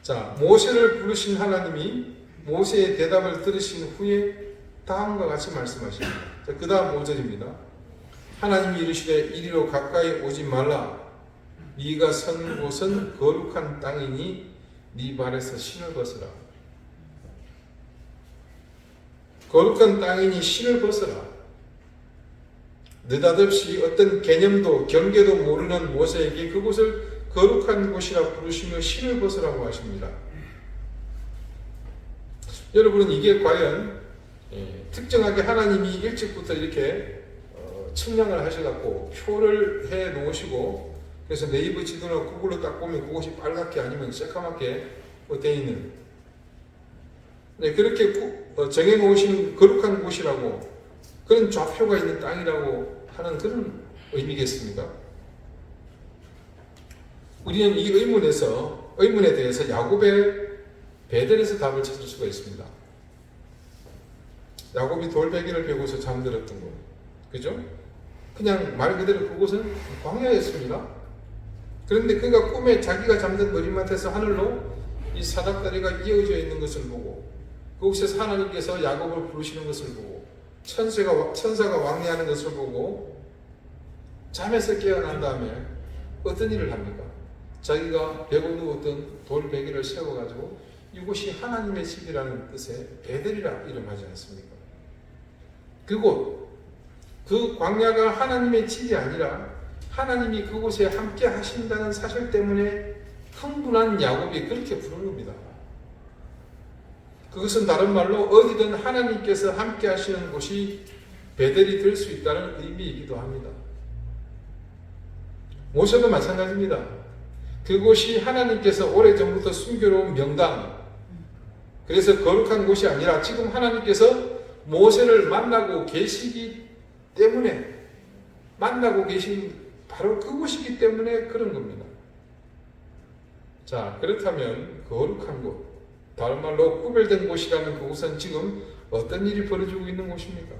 자, 모세를 부르신 하나님이 모세의 대답을 들으신 후에 다음과 같이 말씀하십니다. 그 다음 5절입니다. 하나님이 이르시되 이리로 가까이 오지 말라. 네가 선 곳은 거룩한 땅이니 네 발에서 신을 벗으라. 거룩한 땅이니 신을 벗으라. 느닷없이 어떤 개념도 경계도 모르는 모세에게 그곳을 거룩한 곳이라 부르시며 신을 벗으라고 하십니다. 여러분은 이게 과연 특정하게 하나님이 일찍부터 이렇게 측량을 하셔갖고 표를 해 놓으시고 그래서 네이버 지도나 구글로 딱 보면 그곳이 빨갛게 아니면 새까맣게 되어 있는 그렇게 정해 놓으신 거룩한 곳이라고 그런 좌표가 있는 땅이라고 하는 그런 의미겠습니까? 우리는 이 의문에 대해서 야곱의 베델에서 답을 찾을 수가 있습니다. 야곱이 돌베개를 베고서 잠들었던 곳, 그죠? 그냥 말 그대로 그곳은 광야였습니다. 그런데 그가 꿈에 자기가 잠든 머리맡에서 하늘로 이 사닥다리가 이어져 있는 것을 보고 그곳에서 하나님께서 야곱을 부르시는 것을 보고 천사가 왕래하는 것을 보고 잠에서 깨어난 다음에 어떤 일을 합니까? 자기가 베고 누웠던 돌베개를 세워가지고 이곳이 하나님의 집이라는 뜻의 베델이라 이름하지 않습니까? 그곳, 그 광야가 하나님의 집이 아니라 하나님이 그곳에 함께 하신다는 사실 때문에 흥분한 야곱이 그렇게 부른 겁니다. 그것은 다른 말로 어디든 하나님께서 함께 하시는 곳이 베델이 될 수 있다는 의미이기도 합니다. 모세도 마찬가지입니다. 그곳이 하나님께서 오래전부터 숨겨놓은 명당, 그래서 거룩한 곳이 아니라 지금 하나님께서 모세를 만나고 계시기 때문에 만나고 계신 바로 그곳이기 때문에 그런 겁니다. 자, 그렇다면 거룩한 곳, 다른 말로 구별된 곳이라는 그곳은 지금 어떤 일이 벌어지고 있는 곳입니까?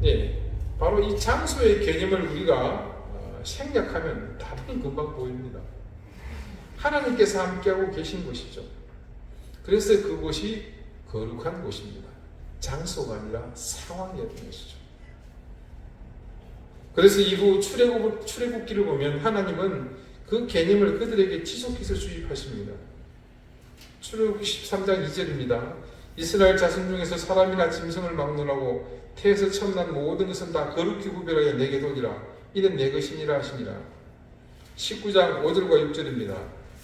네, 바로 이 장소의 개념을 우리가 생략하면 답은 금방 보입니다. 하나님께서 함께하고 계신 곳이죠. 그래서 그곳이 거룩한 곳입니다. 장소가 아니라 상황이었던 것이죠. 그래서 이후 출애굽기를 보면 하나님은 그 개념을 그들에게 지속해서 주입하십니다. 출애굽기 13장 2절입니다. 이스라엘 자손 중에서 사람이나 짐승을 막론하고 태에서 처음 난 모든 것은 다 거룩히 구별하여 내게 돌리라. 이는 내 것이니라 하시니라. 19장 5절과 6절입니다.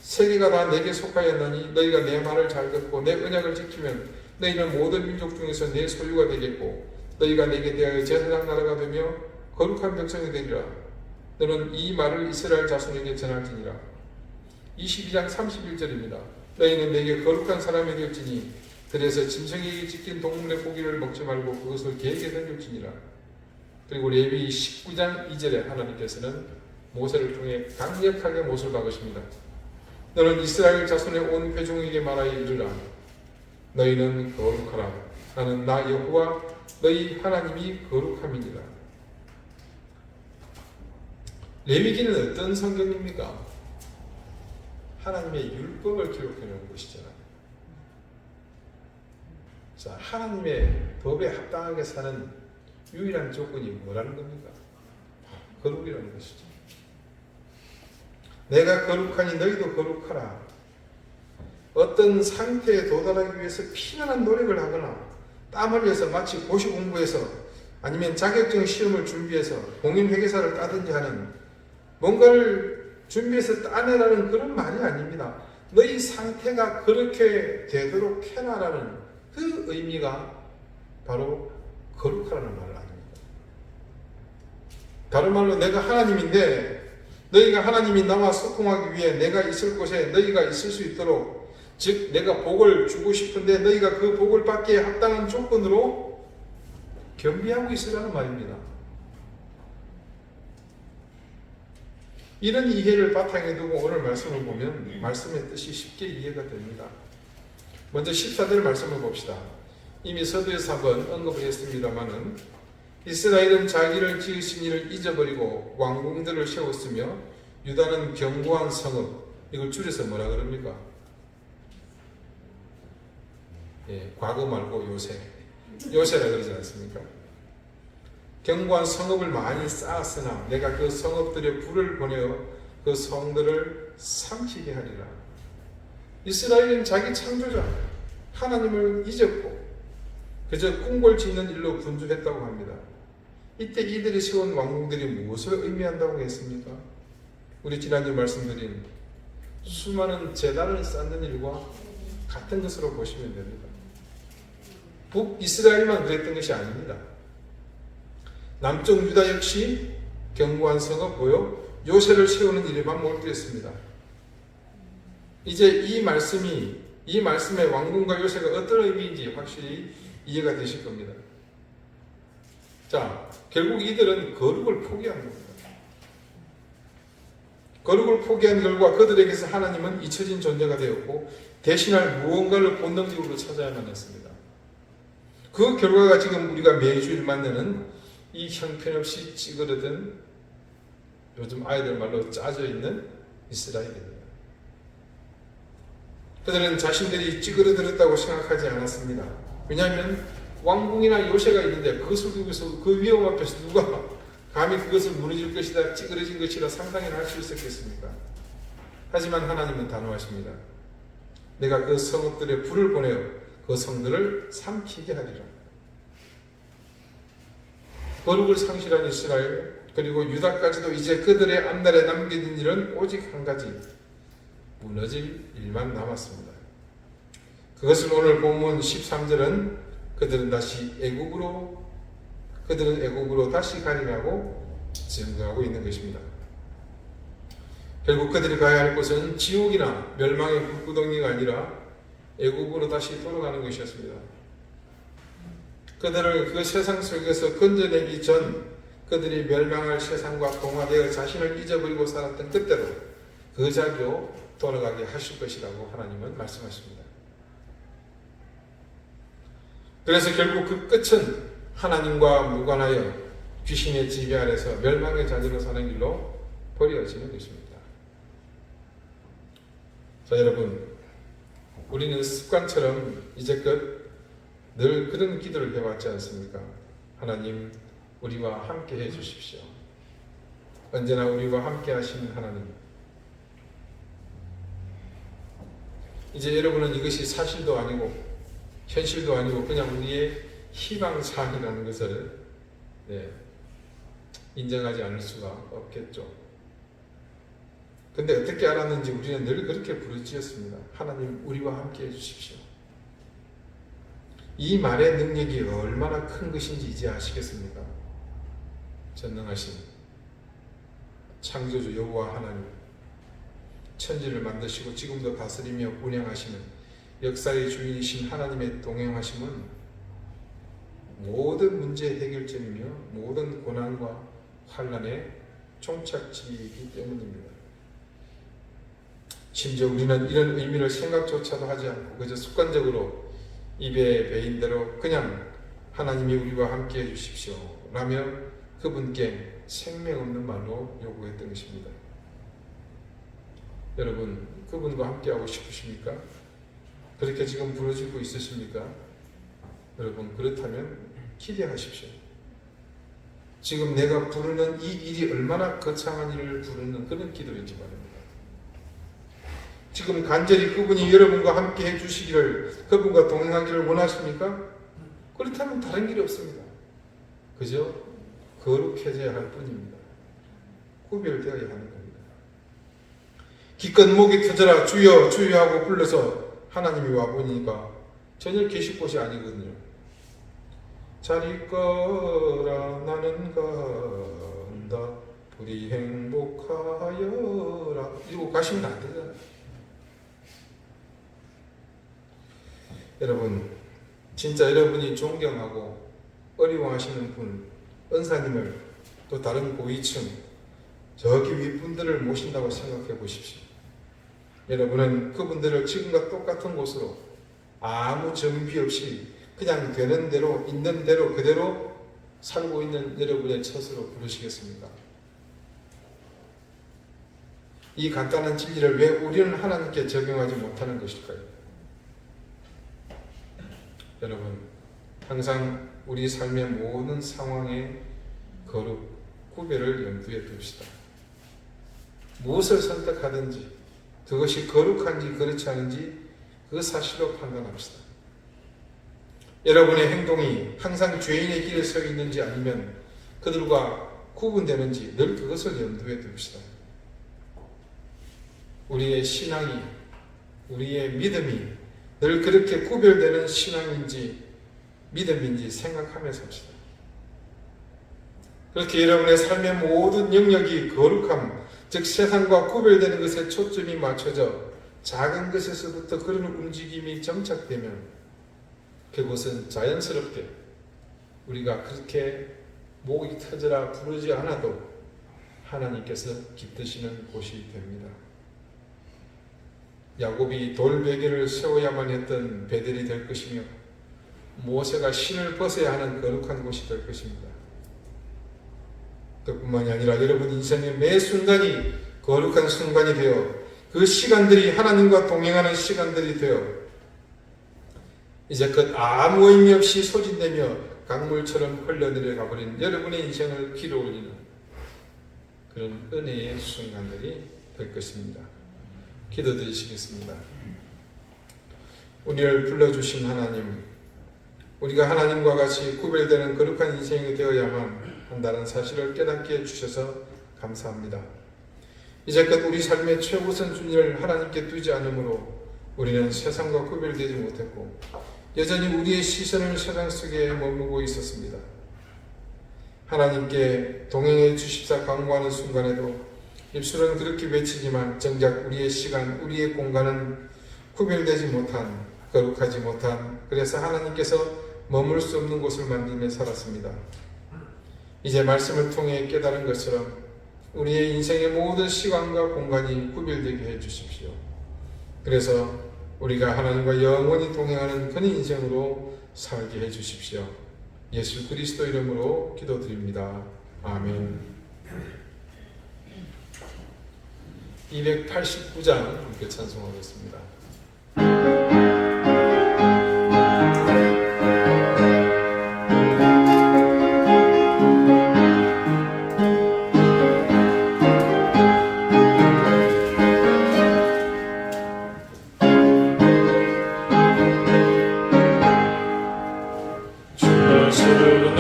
세계가 다 내게 속하였나니 너희가 내 말을 잘 듣고 내 언약을 지키면 너희는 모든 민족 중에서 내 소유가 되겠고 너희가 내게 대하여 제사장 나라가 되며 거룩한 백성이 되리라. 너는 이 말을 이스라엘 자손에게 전할지니라. 22장 31절입니다. 너희는 내게 거룩한 사람이 될지니 그래서 짐승에게 지킨 동물의 고기를 먹지 말고 그것을 개에게 던질지니라. 그리고 레위기 19장 2절에 하나님께서는 모세를 통해 강력하게 못을 박으십니다. 너는 이스라엘 자손의 온 회중에게 말하여 이르라. 너희는 거룩하라. 나는 나 여호와 너희 하나님이 거룩함이니라. 레위기는 어떤 성경입니까? 하나님의 율법을 기록해 놓은 것이잖아요. 자, 하나님의 법에 합당하게 사는 유일한 조건이 뭐라는 겁니까? 거룩이라는 것이죠. 내가 거룩하니 너희도 거룩하라. 어떤 상태에 도달하기 위해서 피나는 노력을 하거나 땀 흘려서 마치 고시 공부해서 아니면 자격증 시험을 준비해서 공인회계사를 따든지 하는 뭔가를 준비해서 따내라는 그런 말이 아닙니다. 너희 상태가 그렇게 되도록 해라라는 그 의미가 바로 거룩하라는 말 아닙니까? 다른 말로 내가 하나님인데 너희가 하나님이 나와 소통하기 위해 내가 있을 곳에 너희가 있을 수 있도록, 즉 내가 복을 주고 싶은데 너희가 그 복을 받기에 합당한 조건으로 겸비하고 있으라는 말입니다. 이런 이해를 바탕에 두고 오늘 말씀을 보면 말씀의 뜻이 쉽게 이해가 됩니다. 먼저 14절 말씀을 봅시다. 이미 서두에서 한번 언급을 했습니다마는 이스라엘은 자기를 지으신 이를 잊어버리고 왕궁들을 세웠으며 유다는 견고한 성읍, 이걸 줄여서 뭐라 그럽니까? 과거 말고 요새라 그러지 않습니까? 견고한 성읍을 많이 쌓았으나 내가 그 성읍들의 불을 보내어 그 성들을 삼키게 하리라. 이스라엘은 자기 창조자 하나님을 잊었고 그저 궁궐 짓는 일로 분주했다고 합니다. 이때 이들이 세운 왕궁들이 무엇을 의미한다고 했습니까? 우리 지난주 말씀드린 수많은 제단을 쌓는 일과 같은 것으로 보시면 됩니다. 북이스라엘만 그랬던 것이 아닙니다. 남쪽 유다 역시 견고한 성읍 보여 요새를 세우는 일에만 몰두했습니다. 이제 이 말씀의 왕궁과 요새가 어떤 의미인지 확실히 이해가 되실 겁니다. 자, 결국 이들은 거룩을 포기한 겁니다. 거룩을 포기한 결과 그들에게서 하나님은 잊혀진 존재가 되었고 대신할 무언가를 본능적으로 찾아야만 했습니다. 그 결과가 지금 우리가 매주일 만나는 이 형편없이 찌그러든, 요즘 아이들 말로 짜져있는 이스라엘입니다. 그들은 자신들이 찌그러들었다고 생각하지 않았습니다. 왜냐하면 왕궁이나 요새가 있는데 그것을 두고서 그 위험 앞에서 누가 감히 그것을 무너질 것이다, 찌그러진 것이라 상상이나 할 수 있었겠습니까? 하지만 하나님은 단호하십니다. 내가 그 성읍들의 불을 보내어 그 성들을 삼키게 하리라. 거룩을 상실한 이스라엘 그리고 유다까지도 이제 그들의 앞날에 남겨진 일은 오직 한 가지, 무너질 일만 남았습니다. 그것을 오늘 본문 13절은 그들은 애국으로 다시 가리라고 증거하고 있는 것입니다. 결국 그들이 가야 할 곳은 지옥이나 멸망의 불구덩이가 아니라 애국으로 다시 돌아가는 것이었습니다. 그들을 그 세상 속에서 건져내기 전 그들이 멸망할 세상과 동화되어 자신을 잊어버리고 살았던 그때로 그 자리로 돌아가게 하실 것이라고 하나님은 말씀하십니다. 그래서 결국 그 끝은 하나님과 무관하여 귀신의 지배 아래서 멸망의 자리로 사는 길로 버려지는 것입니다. 자, 여러분, 우리는 습관처럼 이제껏 늘 그런 기도를 해왔지 않습니까? 하나님, 우리와 함께 해주십시오. 언제나 우리와 함께 하시는 하나님. 이제 여러분은 이것이 사실도 아니고 현실도 아니고 그냥 우리의 희망사항이라는 것을 인정하지 않을 수가 없겠죠. 근데 어떻게 알았는지 우리는 늘 그렇게 부르짖었습니다. 하나님, 우리와 함께 해주십시오. 이 말의 능력이 얼마나 큰 것인지 이제 아시겠습니까? 전능하신 창조주 여호와 하나님, 천지를 만드시고 지금도 다스리며 운행하시는 역사의 주인이신 하나님의 동행하심은 모든 문제의 해결점이며 모든 고난과 환난의 종착지이기 때문입니다. 심지어 우리는 이런 의미를 생각조차도 하지 않고 그저 습관적으로 입에 배인 대로 그냥 하나님이 우리와 함께 해주십시오 라며 그분께 생명 없는 말로 요구했던 것입니다. 여러분, 그분과 함께하고 싶으십니까? 그렇게 지금 부르짖고 있으십니까? 여러분, 그렇다면 기대하십시오. 지금 내가 부르는 이 일이 얼마나 거창한 일을 부르는 그런 기도인지 말입니다. 지금 간절히 그분이 여러분과 함께 해주시기를, 그분과 동행하기를 원하십니까? 그렇다면 다른 길이 없습니다. 그저 거룩해져야 할 뿐입니다. 구별되어야 하는 겁니다. 기껏 목이 터져라 주여 주여 하고 불러서 하나님이 와보니까 전혀 계실 곳이 아니거든요. 잘 있거라 나는 간다 우리 행복하여라 이러고 가시면 안 되잖아요. 여러분 진짜 여러분이 존경하고 어려워하시는 분 은사님을 또 다른 고위층 저기 윗분들을 모신다고 생각해 보십시오. 여러분은 그분들을 지금과 똑같은 곳으로 아무 정비 없이 그냥 되는 대로 있는 대로 그대로 살고 있는 여러분의 처소로 부르시겠습니까? 이 간단한 진리를 왜 우리는 하나님께 적용하지 못하는 것일까요? 여러분 항상 우리 삶의 모든 상황에 거룩, 구별을 염두에 둡시다. 무엇을 선택하든지 그것이 거룩한지 그렇지 않은지 그 사실로 판단합시다. 여러분의 행동이 항상 죄인의 길에 서 있는지 아니면 그들과 구분되는지 늘 그것을 염두에 둡시다. 우리의 신앙이, 우리의 믿음이 늘 그렇게 구별되는 신앙인지 믿음인지 생각하면서 합시다. 그렇게 여러분의 삶의 모든 영역이 거룩함, 즉 세상과 구별되는 것에 초점이 맞춰져 작은 것에서부터 그런 움직임이 정착되면 그곳은 자연스럽게 우리가 그렇게 목이 터져라 부르지 않아도 하나님께서 깃드시는 곳이 됩니다. 야곱이 돌베개를 세워야만 했던 베델이 될 것이며 모세가 신을 벗어야 하는 거룩한 곳이 될 것입니다. 그뿐만이 아니라 여러분 인생의 매 순간이 거룩한 순간이 되어 그 시간들이 하나님과 동행하는 시간들이 되어 이제껏 아무 의미 없이 소진되며 강물처럼 흘러내려가 버린 여러분의 인생을 길어올리는 그런 은혜의 순간들이 될 것입니다. 기도드리시겠습니다. 우리를 불러주신 하나님, 우리가 하나님과 같이 구별되는 거룩한 인생이 되어야만 한다는 사실을 깨닫게 해주셔서 감사합니다. 이제껏 우리 삶의 최우선 순위를 하나님께 두지 않으므로 우리는 세상과 구별되지 못했고 여전히 우리의 시선을 세상 속에 머무고 있었습니다. 하나님께 동행해 주십사 강구하는 순간에도 입술은 그렇게 외치지만 정작 우리의 시간, 우리의 공간은 구별되지 못한, 거룩하지 못한, 그래서 하나님께서 머물 수 없는 곳을 만들며 살았습니다. 이제 말씀을 통해 깨달은 것처럼 우리의 인생의 모든 시간과 공간이 구별되게 해 주십시오. 그래서 우리가 하나님과 영원히 동행하는 그런 인생으로 살게 해 주십시오. 예수 그리스도 이름으로 기도드립니다. 아멘. 289장 함께 찬송하겠습니다.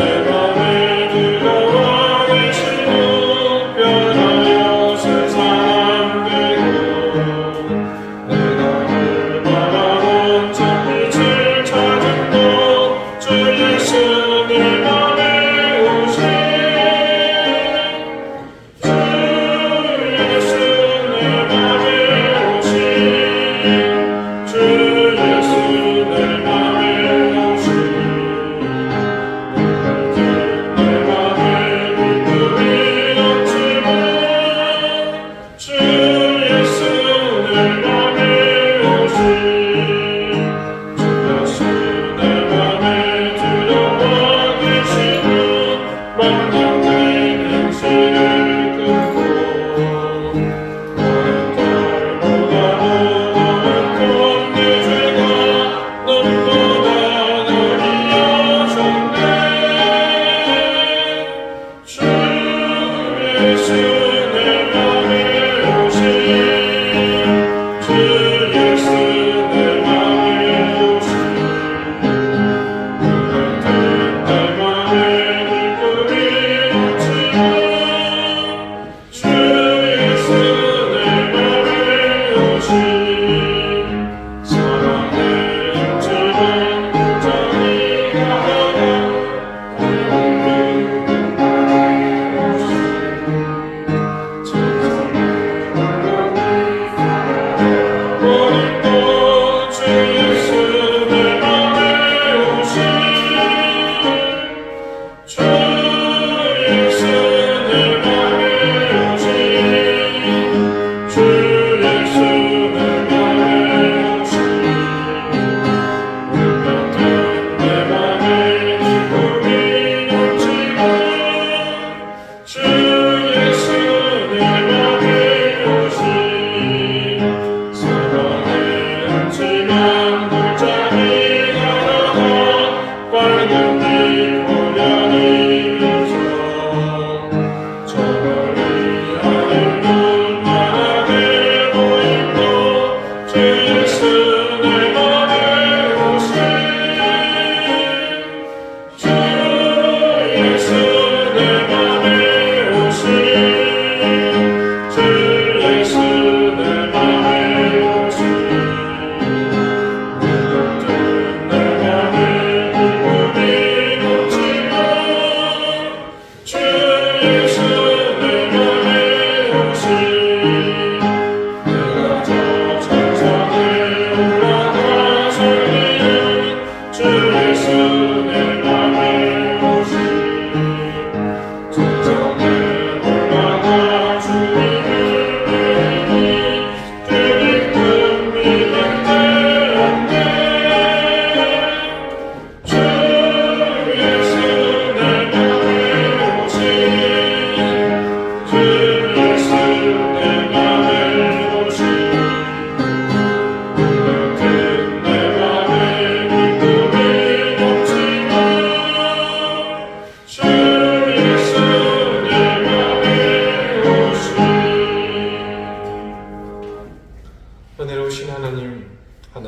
내가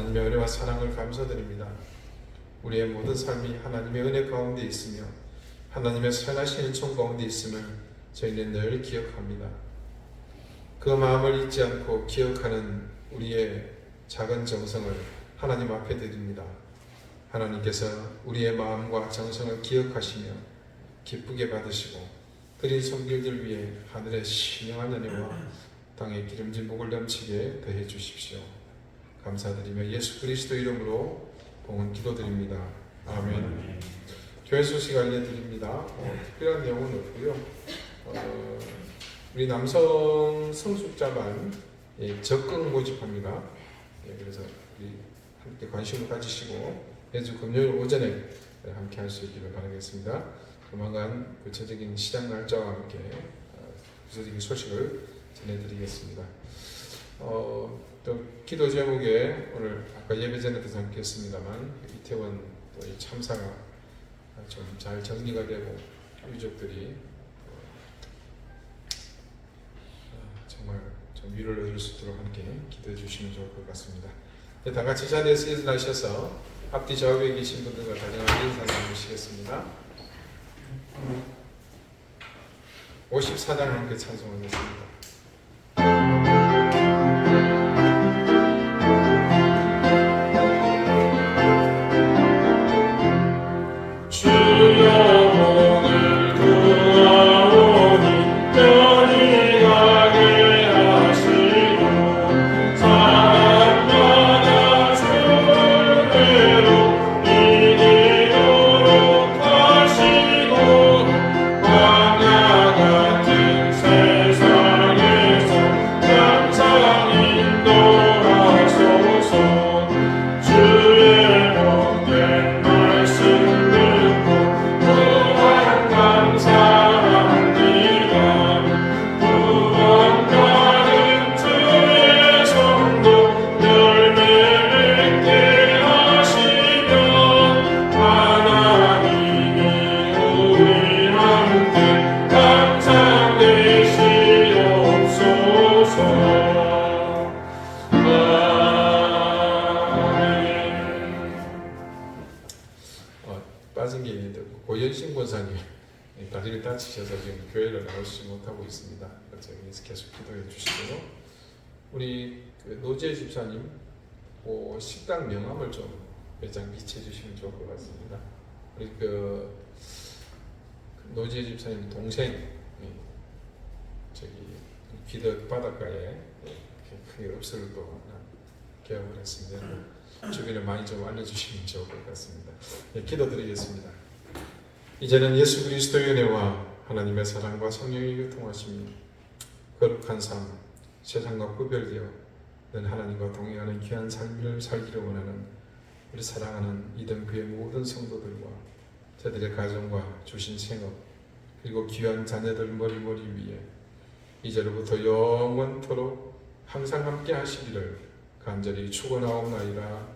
하나님의 은혜와 사랑을 감사드립니다. 우리의 모든 삶이 하나님의 은혜 가운데 있으며 하나님의 선하신 은총 가운데 있음을 저희는 늘 기억합니다. 그 마음을 잊지 않고 기억하는 우리의 작은 정성을 하나님 앞에 드립니다. 하나님께서 우리의 마음과 정성을 기억하시며 기쁘게 받으시고 그리 손길들 위해 하늘의 신령한 은혜와 땅의 기름진 복을 넘치게 더해 주십시오. 감사드리며 예수 그리스도 이름으로 봉헌 기도드립니다. 아멘. 교회 소식 알려드립니다. 특별한 내용은 없고요. 우리 남성 성숙자만 적극 모집합니다. 그래서 우리 함께 관심을 가지시고 매주 금요일 오전에 함께 할 수 있기를 바라겠습니다. 조만간 구체적인 시작 날짜와 함께 구체적인 소식을 전해드리겠습니다. 또 기도 제목에 오늘 아까 예배 전에도 잠깐 했습니다만 이태원 또 이 참사가 좀 잘 정리가 되고 유족들이 정말 좀 위로를 얻을 수 있도록 함께 기도해 주시면 좋을 것 같습니다. 다 같이 자리에서 일어나셔서 앞뒤 좌우에 계신 분들과 다정하게 인사 나누시겠습니다. 54장 함께 찬송하겠습니다. 빠진 게 있는데 고현신 권사님 다리를 다치셔서 지금 교회를 나오시지 못하고 있습니다. 저희에서 계속 기도해 주시고요. 우리 노지혜 집사님 식당 명함을 좀 몇 장 비치해 주시면 좋을 것 같습니다. 우리 노지혜 집사님 동생 저기 비덕 바닷가에 크게 업소를 또 개업을 했습니다. 주변에 많이 좀 알려주시면 좋을 것 같습니다. 기도드리겠습니다. 이제는 예수 그리스도의 은혜와 하나님의 사랑과 성령의 교통하심이 거룩한 삶, 세상과 구별되어 는 하나님과 동행하는 귀한 삶을 살기를 원하는 우리 사랑하는 이등교의 모든 성도들과 저들의 가정과 주신 생업 그리고 귀한 자녀들 머리머리 위에 이제로부터 영원토록 항상 함께 하시기를 간절히 축원하옵나이다.